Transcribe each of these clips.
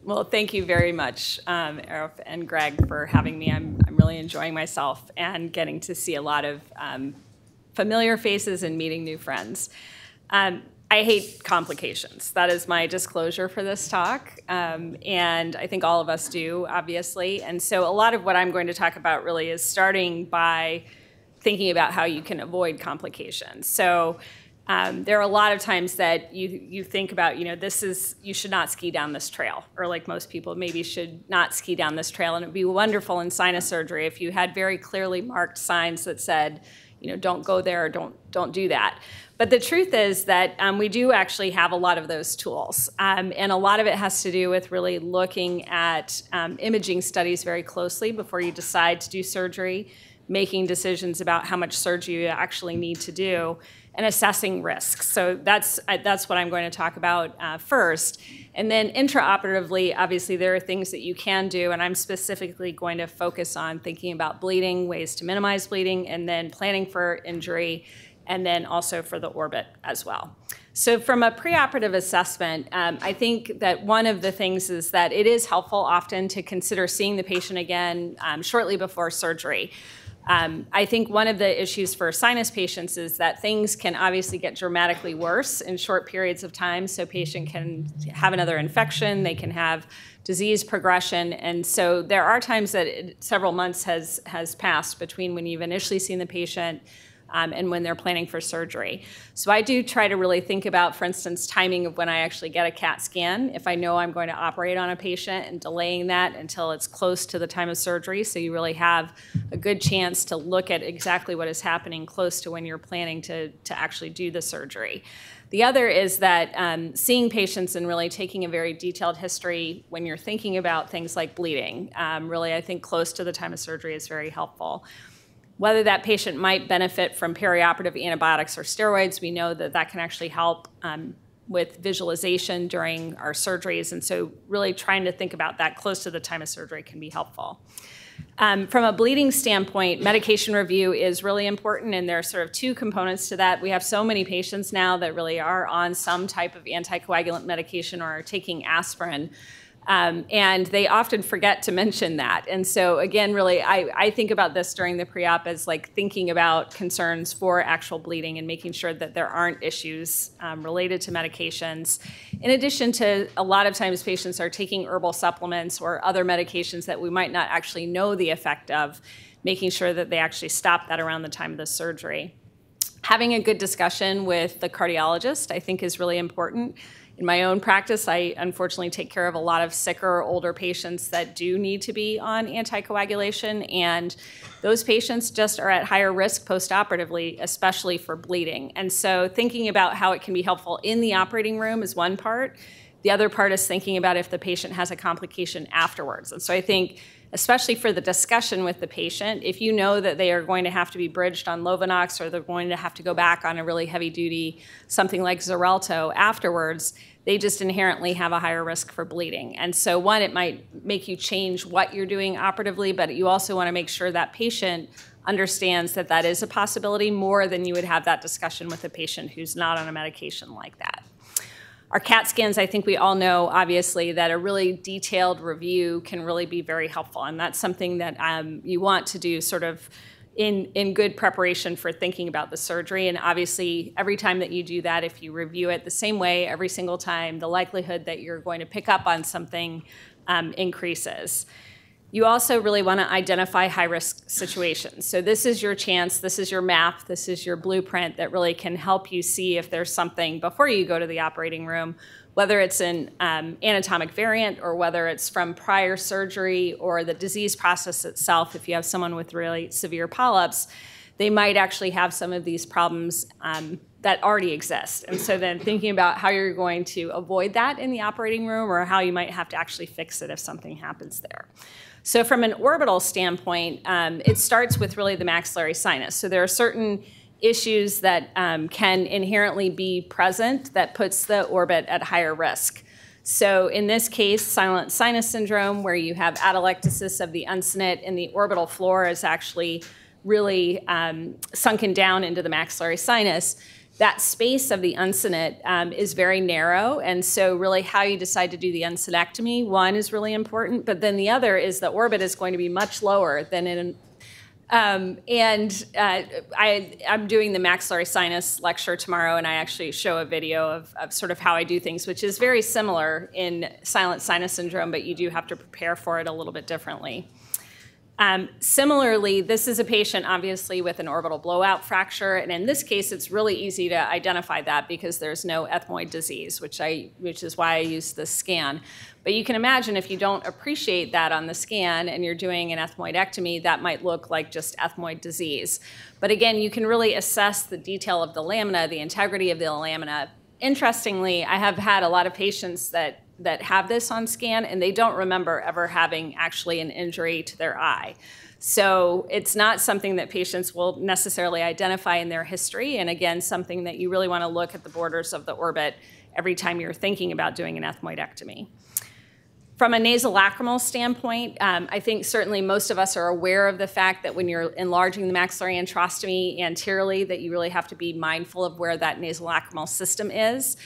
Well, thank you very much, Arif and Greg, for having me. I'm really enjoying myself and getting to see a lot of familiar faces and meeting new friends. I hate complications. That is my disclosure for this talk, and I think all of us do, obviously. And so a lot of what I'm going to talk about really is starting by thinking about how you can avoid complications. So there are a lot of times that you think about, you should not ski down this trail, or like most people maybe should not ski down this trail. And it would be wonderful in sinus surgery if you had very clearly marked signs that said, don't go there, or don't do that. But the truth is that we do actually have a lot of those tools. And a lot of it has to do with really looking at imaging studies very closely before you decide to do surgery, making decisions about how much surgery you actually need to do, and assessing risks. So that's what I'm going to talk about first. And then intraoperatively, obviously, there are things that you can do, and I'm specifically going to focus on thinking about bleeding, ways to minimize bleeding, and then planning for injury, and then also for the orbit as well. So from a preoperative assessment, I think that one of the things is that it is helpful often to consider seeing the patient again shortly before surgery. I think one of the issues for sinus patients is that things can obviously get dramatically worse in short periods of time. So a patient can have another infection, they can have disease progression. And so there are times that several months has passed between when you've initially seen the patient and when they're planning for surgery. So I do try to really think about, for instance, timing of when I actually get a CAT scan, if I know I'm going to operate on a patient, and delaying that until it's close to the time of surgery, so you really have a good chance to look at exactly what is happening close to when you're planning to actually do the surgery. The other is that seeing patients and really taking a very detailed history when you're thinking about things like bleeding, really I think close to the time of surgery is very helpful. Whether that patient might benefit from perioperative antibiotics or steroids, we know that that can actually help with visualization during our surgeries. And so really trying to think about that close to the time of surgery can be helpful. From a bleeding standpoint, medication review is really important, and there are sort of two components to that. We have so many patients now that really are on some type of anticoagulant medication or are taking aspirin. And they often forget to mention that. And so again, really, I think about this during the pre-op as like thinking about concerns for actual bleeding and making sure that there aren't issues related to medications. In addition to, a lot of times patients are taking herbal supplements or other medications that we might not actually know the effect of, making sure that they actually stop that around the time of the surgery. Having a good discussion with the cardiologist, I think, is really important. In my own practice, I unfortunately take care of a lot of sicker, older patients that do need to be on anticoagulation, and those patients just are at higher risk postoperatively, especially for bleeding. And so thinking about how it can be helpful in the operating room is one part. The other part is thinking about if the patient has a complication afterwards. And so I think, especially for the discussion with the patient, if you know that they are going to have to be bridged on Lovenox, or they're going to have to go back on a really heavy duty, something like Xarelto afterwards, they just inherently have a higher risk for bleeding. And so one, it might make you change what you're doing operatively, but you also want to make sure that patient understands that that is a possibility more than you would have that discussion with a patient who's not on a medication like that. Our CAT scans, I think we all know, obviously, that a really detailed review can really be very helpful. And that's something that you want to do sort of in good preparation for thinking about the surgery. And obviously, every time that you do that, if you review it the same way every single time, the likelihood that you're going to pick up on something increases. You also really want to identify high-risk situations. So this is your chance, this is your map, this is your blueprint that really can help you see if there's something before you go to the operating room, whether it's an anatomic variant or whether it's from prior surgery or the disease process itself. If you have someone with really severe polyps, they might actually have some of these problems that already exist. And so then thinking about how you're going to avoid that in the operating room, or how you might have to actually fix it if something happens there. So from an orbital standpoint, it starts with really the maxillary sinus. So there are certain issues that can inherently be present that puts the orbit at higher risk. So in this case, silent sinus syndrome, where you have atelectasis of the uncinate and the orbital floor is actually really sunken down into the maxillary sinus. that space of the uncinate is very narrow, and so really how you decide to do the uncinectomy, one, is really important, but then the other is the orbit is going to be much lower than in I'm doing the maxillary sinus lecture tomorrow, and I actually show a video of sort of how I do things, which is very similar in silent sinus syndrome, but you do have to prepare for it a little bit differently. Similarly, this is a patient obviously with an orbital blowout fracture, and in this case it's really easy to identify that because there's no ethmoid disease, which is why I use this scan. But you can imagine if you don't appreciate that on the scan and you're doing an ethmoidectomy, that might look like just ethmoid disease. But again, you can really assess the detail of the lamina, the integrity of the lamina. Interestingly, I have had a lot of patients that have this on scan, and they don't remember ever having actually an injury to their eye. So it's not something that patients will necessarily identify in their history, and again, something that you really want to look at the borders of the orbit every time you're thinking about doing an ethmoidectomy. From a nasolacrimal standpoint, I think certainly most of us are aware of the fact that when you're enlarging the maxillary antrostomy anteriorly, that you really have to be mindful of where that nasolacrimal system is.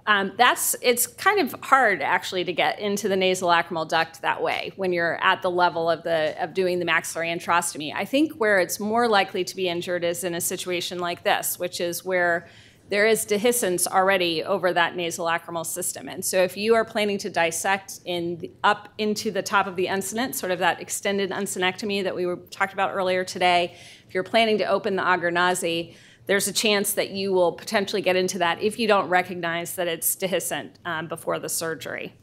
It's kind of hard actually to get into the nasolacrimal duct that way when you're at the level of doing the maxillary antrostomy. I think where it's more likely to be injured is in a situation like this, which is where there is dehiscence already over that nasolacrimal system. And so if you are planning to dissect up into the top of the uncinate, sort of that extended uncinectomy that we talked about earlier today, if you're planning to open the agranasi, there's a chance that you will potentially get into that if you don't recognize that it's dehiscent before the surgery.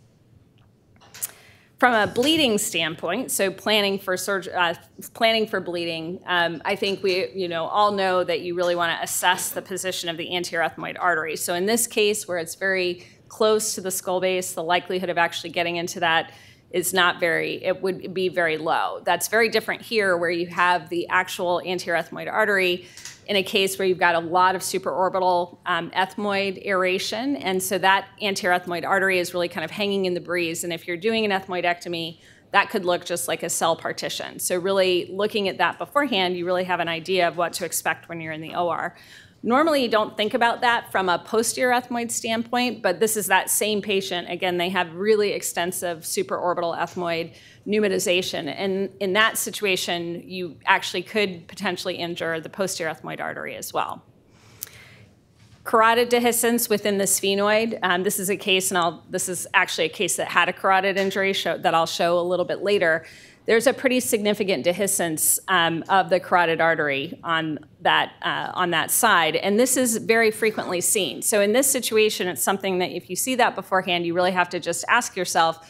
From a bleeding standpoint, so planning for bleeding, I think we all know that you really want to assess the position of the anterior ethmoid artery. So in this case, where it's very close to the skull base, the likelihood of actually getting into that is it would be very low. That's very different here, where you have the actual anterior ethmoid artery in a case where you've got a lot of supraorbital ethmoid aeration, and so that anterior ethmoid artery is really kind of hanging in the breeze, and if you're doing an ethmoidectomy, that could look just like a cell partition. So really looking at that beforehand, you really have an idea of what to expect when you're in the OR. Normally, you don't think about that from a posterior ethmoid standpoint, but this is that same patient. Again, they have really extensive supraorbital ethmoid pneumatization, and in that situation, you actually could potentially injure the posterior ethmoid artery as well. Carotid dehiscence within the sphenoid. This is a case, and this is actually a case that had a carotid injury that I'll show a little bit later. There's a pretty significant dehiscence of the carotid artery on that side, and this is very frequently seen. So in this situation, it's something that if you see that beforehand, you really have to just ask yourself,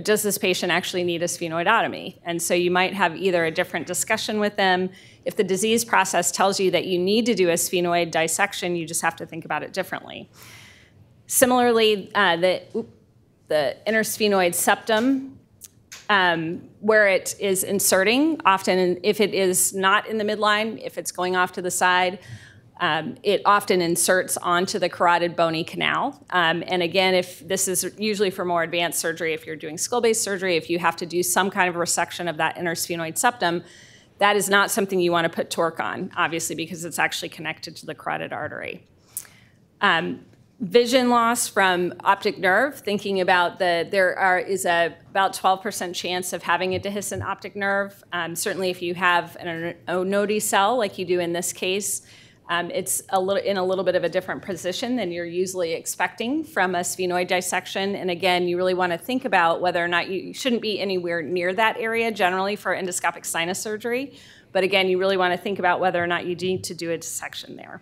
does this patient actually need a sphenoidotomy? And so you might have either a different discussion with them. If the disease process tells you that you need to do a sphenoid dissection, you just have to think about it differently. Similarly, the intersphenoid septum, where it is inserting, often if it is not in the midline, if it's going off to the side, it often inserts onto the carotid bony canal. And again, if this is usually for more advanced surgery, if you're doing skull-based surgery, if you have to do some kind of resection of that intersphenoid septum, that is not something you want to put torque on, obviously, because it's actually connected to the carotid artery. Vision loss from optic nerve, thinking about there is about 12% chance of having a dehiscent optic nerve. Certainly if you have an Onodi cell like you do in this case, it's in a little bit of a different position than you're usually expecting from a sphenoid dissection. And again, you really want to think about whether or not you shouldn't be anywhere near that area generally for endoscopic sinus surgery. But again, you really want to think about whether or not you need to do a dissection there.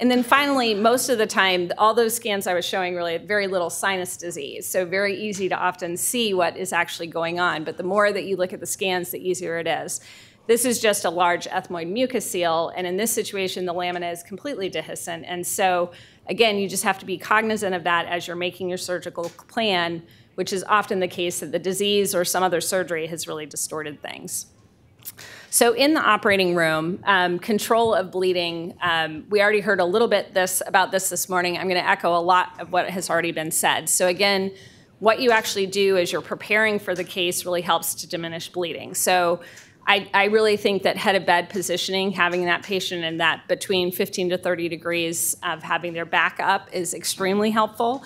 And then finally, most of the time, all those scans I was showing really had very little sinus disease, so very easy to often see what is actually going on. But the more that you look at the scans, the easier it is. This is just a large ethmoid mucocele, and in this situation, the lamina is completely dehiscent. And so, again, you just have to be cognizant of that as you're making your surgical plan, which is often the case that the disease or some other surgery has really distorted things. So in the operating room, control of bleeding, we already heard a little bit about this morning. I'm going to echo a lot of what has already been said. So again, what you actually do as you're preparing for the case really helps to diminish bleeding. So I really think that head of bed positioning, having that patient in that between 15 to 30 degrees of having their back up is extremely helpful.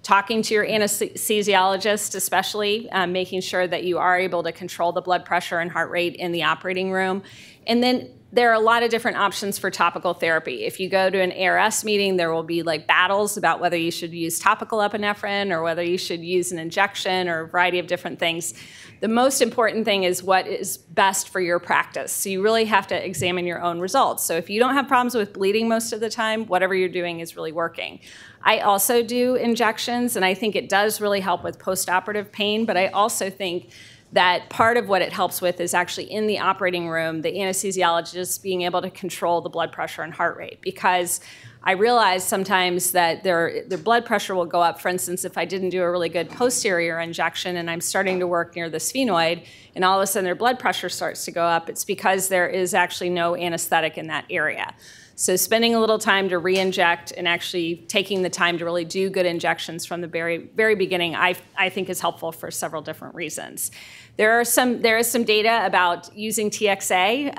Talking to your anesthesiologist, especially, making sure that you are able to control the blood pressure and heart rate in the operating room. And then there are a lot of different options for topical therapy. If you go to an ARS meeting, there will be like battles about whether you should use topical epinephrine or whether you should use an injection or a variety of different things. The most important thing is what is best for your practice. So you really have to examine your own results. So if you don't have problems with bleeding most of the time, whatever you're doing is really working. I also do injections, and I think it does really help with postoperative pain, but I also think that part of what it helps with is actually in the operating room, the anesthesiologist being able to control the blood pressure and heart rate, because I realize sometimes that their blood pressure will go up. For instance, if I didn't do a really good posterior injection and I'm starting to work near the sphenoid, and all of a sudden their blood pressure starts to go up, it's because there is actually no anesthetic in that area. So spending a little time to re-inject and actually taking the time to really do good injections from the very, very beginning, I think is helpful for several different reasons. There is some data about using TXA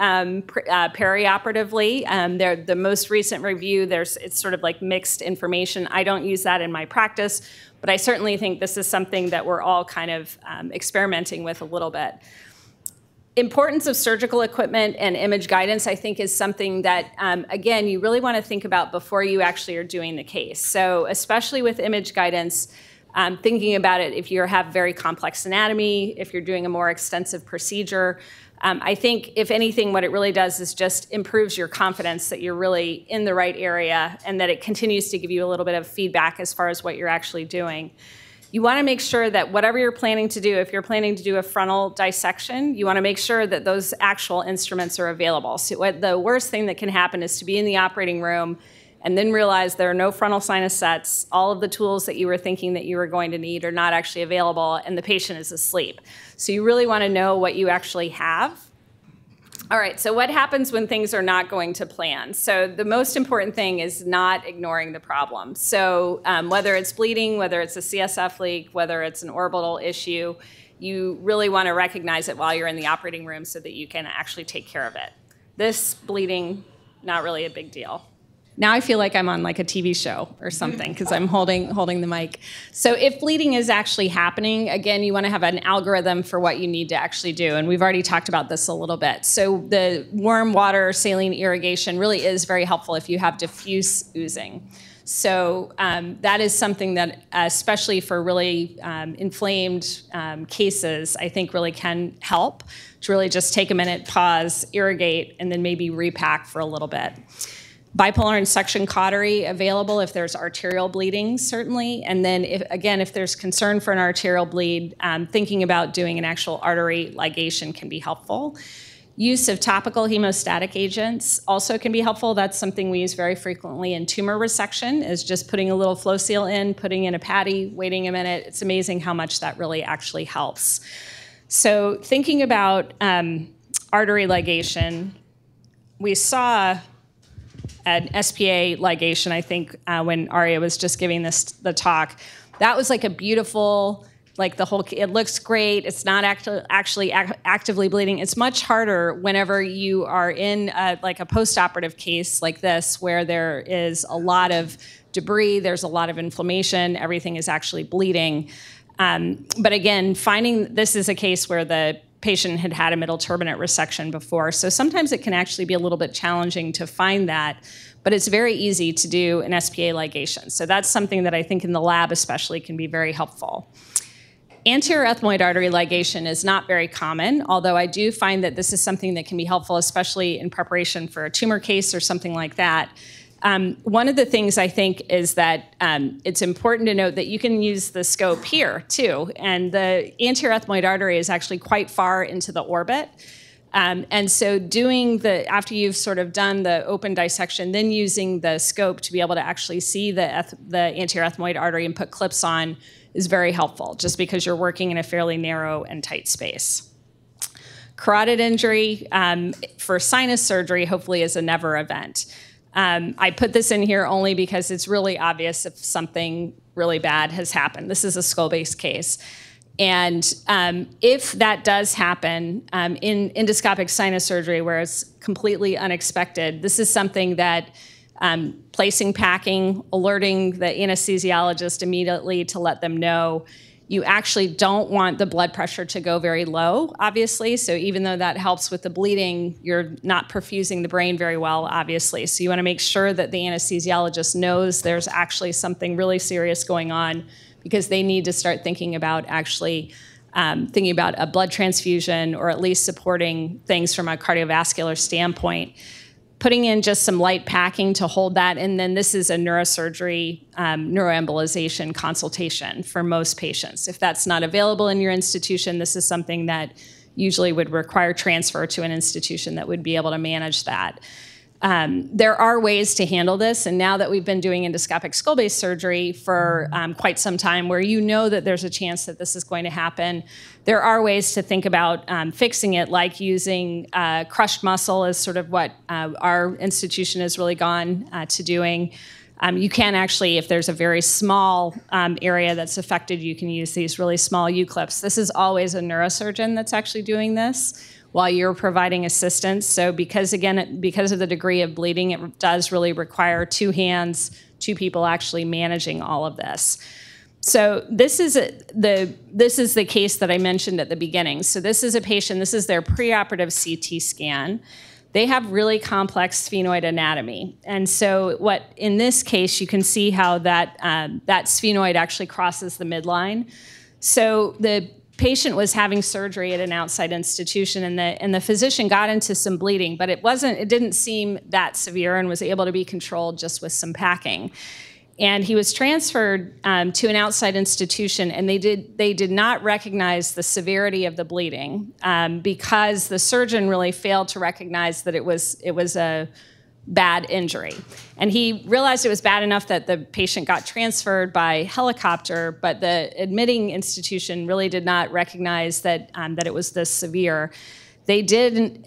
perioperatively. The most recent review, it's sort of like mixed information. I don't use that in my practice, but I certainly think this is something that we're all kind of experimenting with a little bit. Importance of surgical equipment and image guidance, I think, is something that, again, you really want to think about before you actually are doing the case. So especially with image guidance, thinking about it if you have very complex anatomy, if you're doing a more extensive procedure, I think, if anything, what it really does is just improves your confidence that you're really in the right area and that it continues to give you a little bit of feedback as far as what you're actually doing. You want to make sure that whatever you're planning to do, if you're planning to do a frontal dissection, you want to make sure that those actual instruments are available. So the worst thing that can happen is to be in the operating room and then realize there are no frontal sinus sets, all of the tools that you were thinking that you were going to need are not actually available, and the patient is asleep. So you really want to know what you actually have. All right, so what happens when things are not going to plan? So the most important thing is not ignoring the problem. So whether it's bleeding, whether it's a CSF leak, whether it's an orbital issue, you really want to recognize it while you're in the operating room so that you can actually take care of it. This bleeding, not really a big deal. Now I feel like I'm on like a TV show or something because I'm holding the mic. So if bleeding is actually happening, again, you want to have an algorithm for what you need to actually do. And we've already talked about this a little bit. So the warm water saline irrigation really is very helpful if you have diffuse oozing. So that is something that, especially for really inflamed cases, I think really can help to really just take a minute, pause, irrigate, and then maybe repack for a little bit. Bipolar and suction cautery available if there's arterial bleeding, certainly. And then, if there's concern for an arterial bleed, thinking about doing an actual artery ligation can be helpful. Use of topical hemostatic agents also can be helpful. That's something we use very frequently in tumor resection, is just putting a little flow seal in, putting in a patty, waiting a minute. It's amazing how much that really actually helps. So thinking about artery ligation, we saw an SPA ligation, I think, when Aria was just giving the talk. That was like a beautiful, like it looks great. It's not actually actively bleeding. It's much harder whenever you are in like a postoperative case like this, where there is a lot of debris, there's a lot of inflammation, everything is actually bleeding. But again, finding this is a case where the patient had had a middle turbinate resection before. So sometimes it can actually be a little bit challenging to find that, but it's very easy to do an SPA ligation. So that's something that I think in the lab especially can be very helpful. Anterior ethmoid artery ligation is not very common, although I do find that this is something that can be helpful, especially in preparation for a tumor case or something like that. One of the things I think is that it's important to note that you can use the scope here too, and the anterior ethmoid artery is actually quite far into the orbit. And so after you've sort of done the open dissection, then using the scope to be able to actually see the anterior ethmoid artery and put clips on is very helpful, just because you're working in a fairly narrow and tight space. Carotid injury for sinus surgery hopefully is a never event. I put this in here only because it's really obvious if something really bad has happened. This is a skull-based case. And if that does happen in endoscopic sinus surgery where it's completely unexpected, this is something that placing packing, alerting the anesthesiologist immediately to let them know. You actually don't want the blood pressure to go very low, obviously. So even though that helps with the bleeding, you're not perfusing the brain very well, obviously. So you want to make sure that the anesthesiologist knows there's actually something really serious going on, because they need to start thinking about actually thinking about a blood transfusion, or at least supporting things from a cardiovascular standpoint. Putting in just some light packing to hold that, and then this is a neurosurgery neuroembolization consultation for most patients. If that's not available in your institution, this is something that usually would require transfer to an institution that would be able to manage that. There are ways to handle this, and now that we've been doing endoscopic skull-base surgery for quite some time, where you know that there's a chance that this is going to happen, there are ways to think about fixing it, like using crushed muscle is sort of what our institution has really gone to doing. You can actually, if there's a very small area that's affected, you can use these really small U-clips. This is always a neurosurgeon that's actually doing this while you're providing assistance. So because of the degree of bleeding, it does really require two hands, two people actually managing all of this. So this is the case that I mentioned at the beginning. So this is a patient, this is their preoperative CT scan. They have really complex sphenoid anatomy. And so in this case, you can see how that sphenoid actually crosses the midline. So the patient was having surgery at an outside institution, and the physician got into some bleeding, but it didn't seem that severe and was able to be controlled just with some packing. And he was transferred to an outside institution, and they did not recognize the severity of the bleeding because the surgeon really failed to recognize that it was a bad injury. And he realized it was bad enough that the patient got transferred by helicopter, but the admitting institution really did not recognize that it was this severe. They did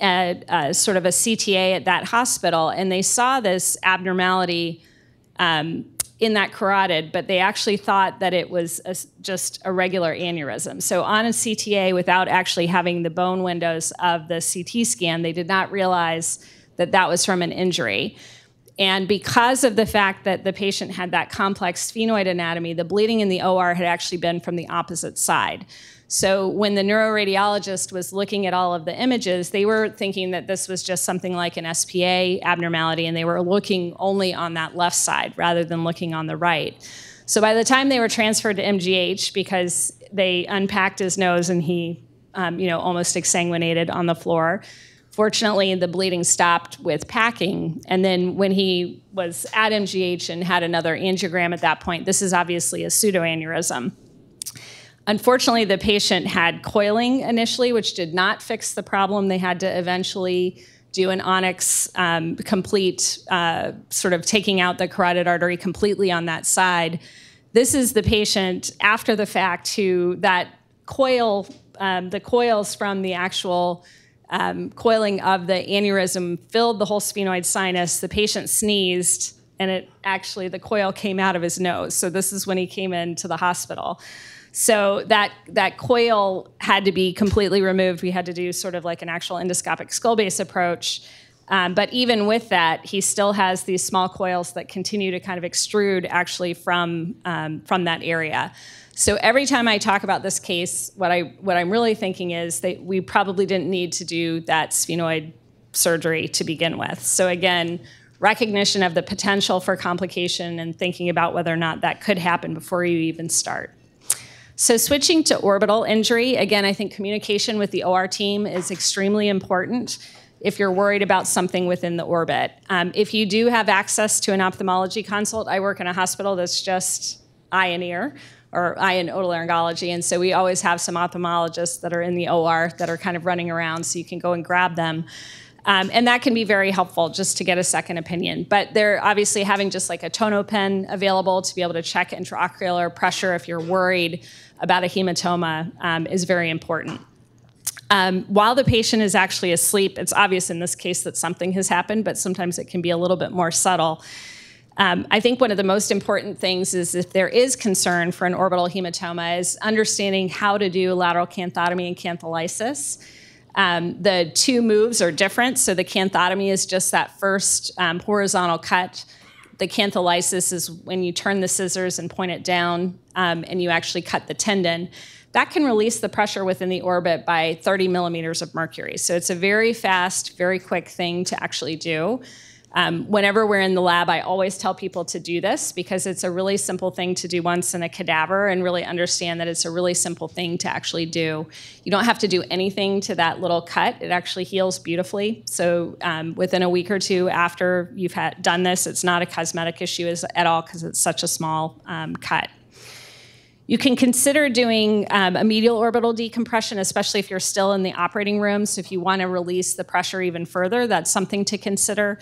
sort of a CTA at that hospital, and they saw this abnormality in that carotid, but they actually thought that it was just a regular aneurysm. So on a CTA, without actually having the bone windows of the CT scan, they did not realize that was from an injury. And because of the fact that the patient had that complex sphenoid anatomy, the bleeding in the OR had actually been from the opposite side. So when the neuroradiologist was looking at all of the images, they were thinking that this was just something like an SPA abnormality, and they were looking only on that left side rather than looking on the right. So by the time they were transferred to MGH, because they unpacked his nose and he almost exsanguinated on the floor, fortunately, the bleeding stopped with packing, and then when he was at MGH and had another angiogram at that point, this is obviously a pseudoaneurysm. Unfortunately, the patient had coiling initially, which did not fix the problem. They had to eventually do an onyx complete, sort of taking out the carotid artery completely on that side. This is the patient after the fact who that coil, the coils from the actual coiling of the aneurysm filled the whole sphenoid sinus. The patient sneezed, and the coil came out of his nose. So this is when he came into the hospital. So that coil had to be completely removed. We had to do sort of like an actual endoscopic skull base approach. But even with that, he still has these small coils that continue to kind of extrude actually from that area. So every time I talk about this case, what I'm really thinking is that we probably didn't need to do that sphenoid surgery to begin with. So again, recognition of the potential for complication and thinking about whether or not that could happen before you even start. So switching to orbital injury, again, I think communication with the OR team is extremely important if you're worried about something within the orbit. If you do have access to an ophthalmology consult, I work in a hospital that's just eye and ear, or eye and otolaryngology, and so we always have some ophthalmologists that are in the OR that are kind of running around, so you can go and grab them. And that can be very helpful just to get a second opinion. But they're obviously having just like a tono pen available to be able to check intraocular pressure if you're worried about a hematoma is very important. While the patient is actually asleep, it's obvious in this case that something has happened, but sometimes it can be a little bit more subtle. I think one of the most important things is if there is concern for an orbital hematoma is understanding how to do lateral canthotomy and cantholysis. The two moves are different. So the canthotomy is just that first horizontal cut. The cantholysis is when you turn the scissors and point it down and you actually cut the tendon. That can release the pressure within the orbit by 30 millimeters of mercury. So it's a very fast, very quick thing to actually do. Whenever we're in the lab, I always tell people to do this because it's a really simple thing to do once in a cadaver and really understand that it's a really simple thing to actually do. You don't have to do anything to that little cut. It actually heals beautifully. So within a week or two after you've done this, it's not a cosmetic issue at all because it's such a small cut. You can consider doing a medial orbital decompression, especially if you're still in the operating room. So if you want to release the pressure even further, that's something to consider.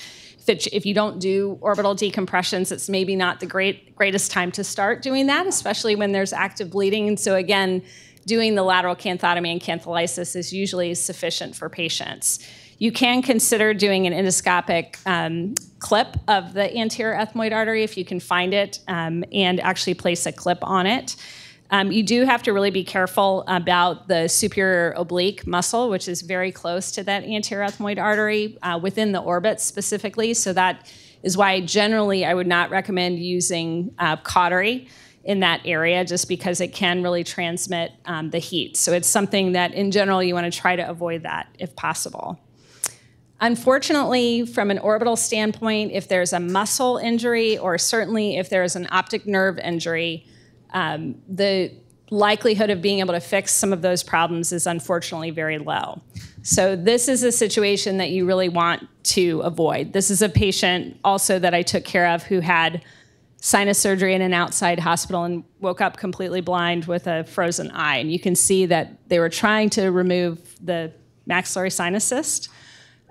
If you don't do orbital decompressions, it's maybe not the greatest time to start doing that, especially when there's active bleeding. And so again, doing the lateral canthotomy and cantholysis is usually sufficient for patients. You can consider doing an endoscopic clip of the anterior ethmoid artery if you can find it and actually place a clip on it. You do have to really be careful about the superior oblique muscle, which is very close to that anterior ethmoid artery within the orbit specifically. So that is why generally I would not recommend using cautery in that area just because it can really transmit the heat. So it's something that in general you want to try to avoid that if possible. Unfortunately, from an orbital standpoint, if there's a muscle injury or certainly if there's an optic nerve injury, the likelihood of being able to fix some of those problems is unfortunately very low. So this is a situation that you really want to avoid. This is a patient also that I took care of who had sinus surgery in an outside hospital and woke up completely blind with a frozen eye. And you can see that they were trying to remove the maxillary sinus cyst,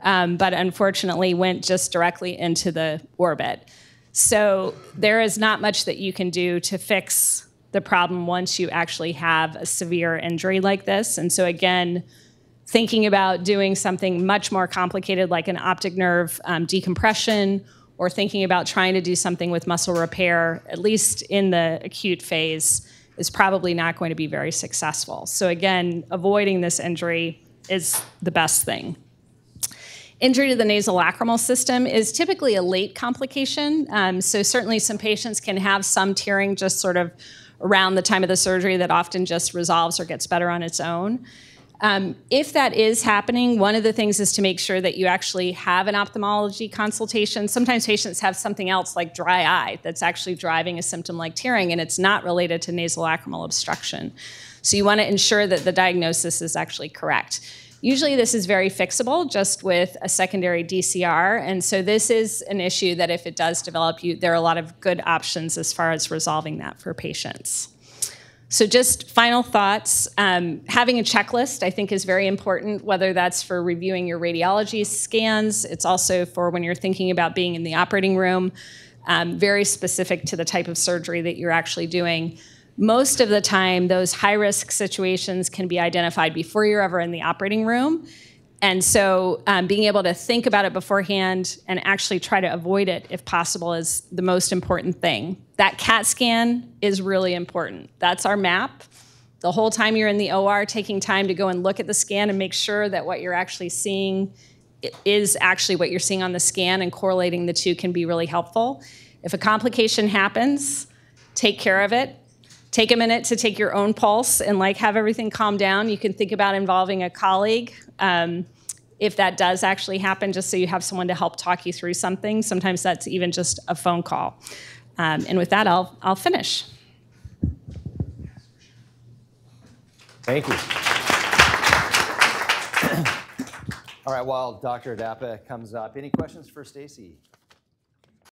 but unfortunately went just directly into the orbit. So there is not much that you can do to fix the problem once you actually have a severe injury like this. And so again, thinking about doing something much more complicated like an optic nerve decompression or thinking about trying to do something with muscle repair, at least in the acute phase, is probably not going to be very successful. So again, avoiding this injury is the best thing. Injury to the nasolacrimal system is typically a late complication. So certainly some patients can have some tearing just sort of around the time of the surgery that often just resolves or gets better on its own. If that is happening, one of the things is to make sure that you actually have an ophthalmology consultation. Sometimes patients have something else like dry eye that's actually driving a symptom like tearing, and it's not related to nasolacrimal obstruction. So you want to ensure that the diagnosis is actually correct. Usually this is very fixable just with a secondary DCR, and so this is an issue that if it does develop, there are a lot of good options as far as resolving that for patients. So just final thoughts, having a checklist I think is very important, whether that's for reviewing your radiology scans, it's also for when you're thinking about being in the operating room, very specific to the type of surgery that you're actually doing. Most of the time, those high-risk situations can be identified before you're ever in the operating room. And so being able to think about it beforehand and actually try to avoid it if possible is the most important thing. That CAT scan is really important. That's our map. The whole time you're in the OR, taking time to go and look at the scan and make sure that what you're actually seeing is actually what you're seeing on the scan, and correlating the two can be really helpful. If a complication happens, take care of it. Take a minute to take your own pulse and have everything calm down. You can think about involving a colleague if that does actually happen, just so you have someone to help talk you through something. Sometimes that's even just a phone call. And with that, I'll finish. Thank you. All right, while Dr. Adapa comes up, any questions for Stacey?